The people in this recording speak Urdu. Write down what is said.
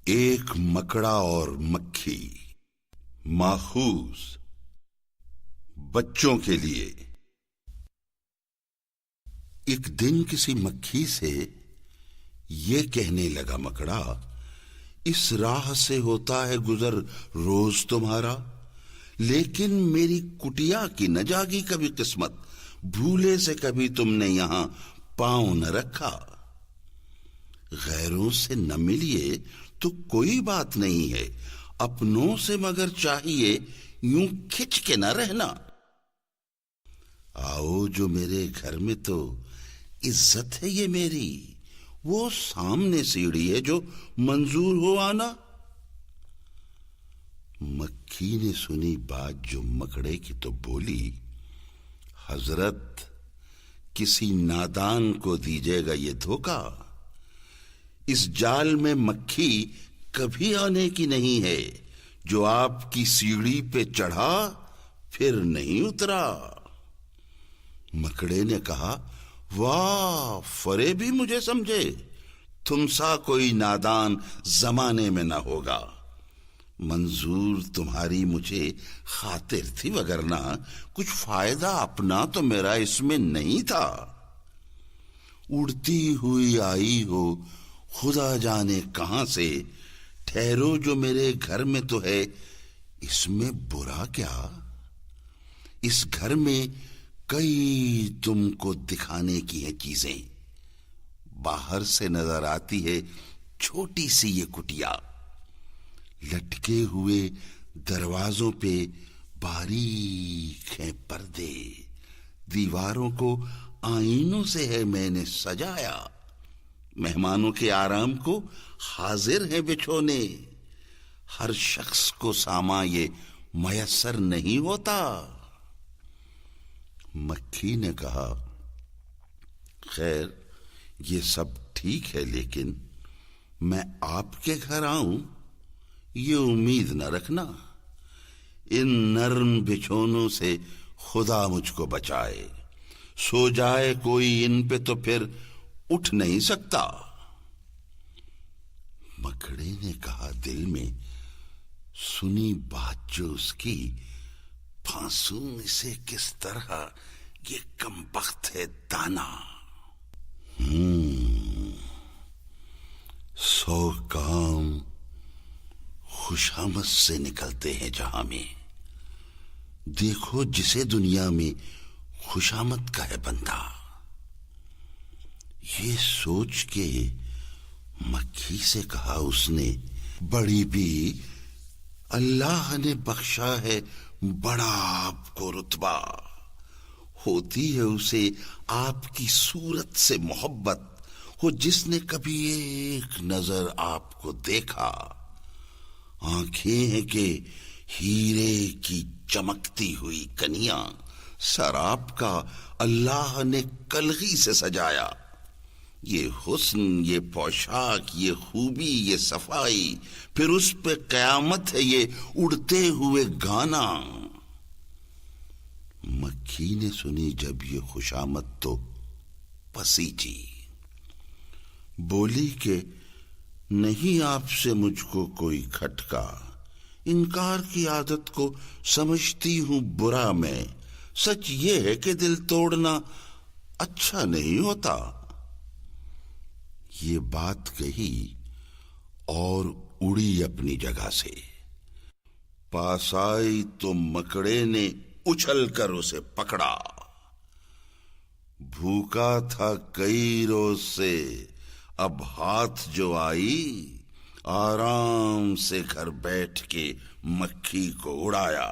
ایک مکڑا اور مکھی، ماخوذ بچوں کے لیے۔ ایک دن کسی مکھی سے یہ کہنے لگا مکڑا، اس راہ سے ہوتا ہے گزر روز تمہارا، لیکن میری کٹیا کی نہ جاگی کبھی قسمت، بھولے سے کبھی تم نے یہاں پاؤں نہ رکھا۔ غیروں سے نہ ملیے تو کوئی بات نہیں ہے، اپنوں سے مگر چاہیے یوں کھچ کے نہ رہنا۔ آؤ جو میرے گھر میں تو عزت ہے یہ میری، وہ سامنے سیڑھی ہے جو منظور ہو آنا۔ مکھی نے سنی بات جو مکڑے کی تو بولی، حضرت کسی نادان کو دیجیے گا یہ دھوکا، اس جال میں مکھی کبھی آنے کی نہیں ہے، جو آپ کی سیڑھی پہ چڑھا پھر نہیں اترا۔ مکڑے نے کہا، واہ فریبی مجھے سمجھے، تم سا کوئی نادان زمانے میں نہ ہوگا۔ منظور تمہاری مجھے خاطر تھی، وگرنہ کچھ فائدہ اپنا تو میرا اس میں نہیں تھا۔ اڑتی ہوئی آئی ہو خدا جانے کہاں سے، ٹھہرو جو میرے گھر میں تو ہے اس میں برا کیا۔ اس گھر میں کئی تم کو دکھانے کی ہیں چیزیں، باہر سے نظر آتی ہے چھوٹی سی یہ کٹیا، لٹکے ہوئے دروازوں پہ باریک ہیں پردے، دیواروں کو آئینوں سے ہے میں نے سجایا، مہمانوں کے آرام کو حاضر ہیں بچھونے، ہر شخص کو ساما یہ میسر نہیں ہوتا۔ مکھی نے کہا، خیر یہ سب ٹھیک ہے، لیکن میں آپ کے گھر آؤں یہ امید نہ رکھنا، ان نرم بچھونوں سے خدا مجھ کو بچائے، سو جائے کوئی ان پہ تو پھر اٹھ نہیں سکتا۔ مکڑے نے کہا دل میں، سنی بات جو اس کی، پھانسوں اسے کس طرح، یہ کمبخت ہے دانا۔ 100 کام خوشامد سے نکلتے ہیں جہاں میں، دیکھو جسے دنیا میں خوشامد کا ہے بندہ۔ یہ سوچ کے مکھی سے کہا اس نے، بڑی بھی اللہ نے بخشا ہے بڑا آپ کو رتبہ، ہوتی ہے اسے آپ کی صورت سے محبت، ہو جس نے کبھی ایک نظر آپ کو دیکھا، آنکھیں ہیں کہ ہیرے کی چمکتی ہوئی کنیاں، سر آپ کا اللہ نے کلغی سے سجایا، یہ حسن، یہ پوشاک، یہ خوبی، یہ صفائی، پھر اس پہ قیامت ہے یہ اڑتے ہوئے گانا۔ مکھی نے سنی جب یہ خوشامد تو پسیجی، بولی کہ نہیں آپ سے مجھ کو کوئی کھٹکا، انکار کی عادت کو سمجھتی ہوں برا میں، سچ یہ ہے کہ دل توڑنا اچھا نہیں ہوتا۔ یہ بات کہی اور اڑی اپنی جگہ سے، پاس آئی تو مکڑے نے اچھل کر اسے پکڑا، بھوکا تھا کئی روز سے، اب ہاتھ جو آئی، آرام سے گھر بیٹھ کے مکھی کو اڑایا۔